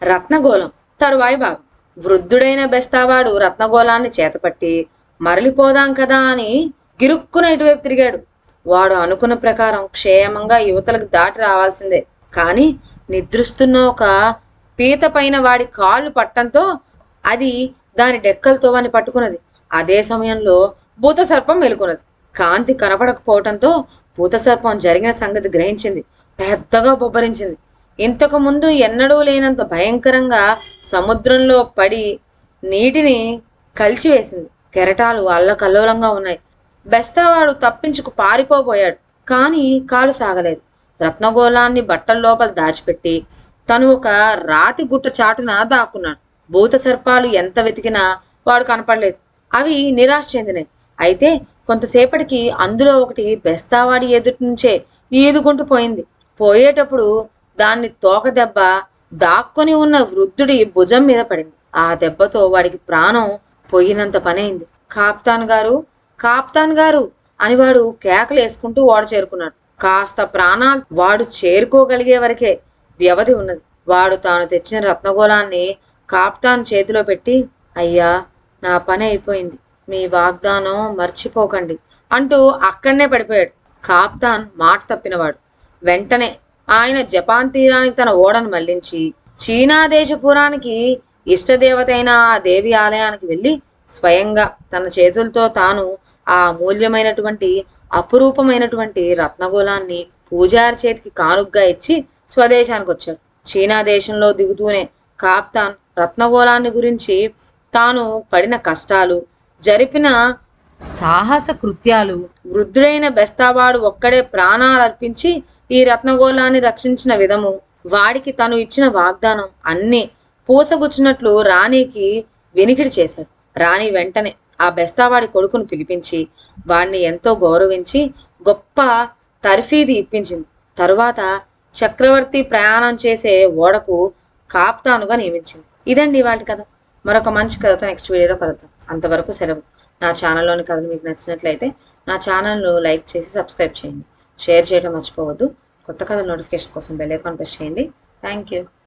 రత్నగోళం తరువాయి భాగం. వృద్ధుడైన బెస్తావాడు రత్నగోళాన్ని చేతపట్టి మరలిపోదాం కదా అని గిరుక్కున ఇటువైపు తిరిగాడు. వాడు అనుకున్న ప్రకారం క్షేమంగా యువతలకు దాటి రావాల్సిందే. కాని నిద్రిస్తున్న ఒక పీత పైన వాడి కాళ్ళు పట్టంతో అది దాని డెక్కలతో వాని పట్టుకున్నది. అదే సమయంలో భూతసర్పం మెలుకున్నది. కాంతి కనపడకపోవటంతో భూతసర్పం జరిగిన సంగతి గ్రహించింది. పెద్దగా బొబ్బరించింది. ఇంతకు ముందు ఎన్నడూ లేనంత భయంకరంగా సముద్రంలో పడి నీటిని కలిచివేసింది. కెరటాలు అల్లకల్లోలంగా ఉన్నాయి. బెస్తావాడు తప్పించుకు పారిపోబోయాడు. కాని కాలు సాగలేదు. రత్నగోళాన్ని బట్టల లోపల దాచిపెట్టి తను ఒక రాతి గుట్ట చాటున దాక్కున్నాడు. భూత సర్పాలు ఎంత వెతికినా వాడు కనపడలేదు. అవి నిరాశ చెందినాయి. అయితే కొంతసేపటికి అందులో ఒకటి బెస్తావాడి ఎదుటి నుంచే ఈదుకుంటూ పోయింది. పోయేటప్పుడు దాన్ని తోక దెబ్బ దాక్కుని ఉన్న వృద్ధుడి భుజం మీద పడింది. ఆ దెబ్బతో వాడికి ప్రాణం పోయినంత పనైంది. కాప్తాన్ గారు, కాప్తాన్ గారు అని వాడు కేకలు వేసుకుంటూ ఓడ చేరుకున్నాడు. కాస్త ప్రాణాలు వాడు చేరుకోగలిగే వరకే వ్యవధి ఉన్నది. వాడు తాను తెచ్చిన రత్నగోళాన్ని కాప్తాన్ చేతిలో పెట్టి, అయ్యా, నా పని అయిపోయింది, మీ వాగ్దానం మర్చిపోకండి అంటూ అక్కడనే పడిపోయాడు. కాప్తాన్ మాట తప్పినవాడు. వెంటనే ఆయన జపాన్ తీరానికి తన ఓడను మళ్లించి చీనా దేశపురానికి ఇష్టదేవత అయిన ఆ దేవి ఆలయానికి వెళ్ళి స్వయంగా తన చేతులతో తాను ఆ అమూల్యమైనటువంటి అపురూపమైనటువంటి రత్నగోళాన్ని పూజారి చేతికి కానుగ్గా ఇచ్చి స్వదేశానికి వచ్చాడు. చీనా దేశంలో దిగుతూనే కాప్తాన్ రత్నగోళాన్ని గురించి, తాను పడిన కష్టాలు, జరిపిన సాహస కృత్యాలు, వృద్ధుడైన బెస్తావాడు ఒక్కడే ప్రాణాలర్పించి ఈ రత్నగోళాన్ని రక్షించిన విధము, వాడికి తను ఇచ్చిన వాగ్దానం అన్నీ పూసగుచ్చినట్లు రాణికి వినికిడి చేశాడు. రాణి వెంటనే ఆ బెస్తావాడి కొడుకును పిలిపించి వాడిని ఎంతో గౌరవించి గొప్ప తర్ఫీది ఇప్పించింది. తరువాత చక్రవర్తి ప్రయాణం చేసే ఓడకు కాప్తానుగా నియమించింది. ఇదండి వాటి కథ. మరొక మంచి కథతో నెక్స్ట్ వీడియోలో కలుద్దాం. అంతవరకు సెలవు. నా ఛానల్లోని కథలు మీకు నచ్చినట్లయితే నా ఛానల్ను లైక్ చేసి సబ్స్క్రైబ్ చేయండి. షేర్ చేయడం మర్చిపోవద్దు. కొత్త కథల నోటిఫికేషన్ కోసం బెల్ ఐకాన్ ప్రెస్ చేయండి. Thank you.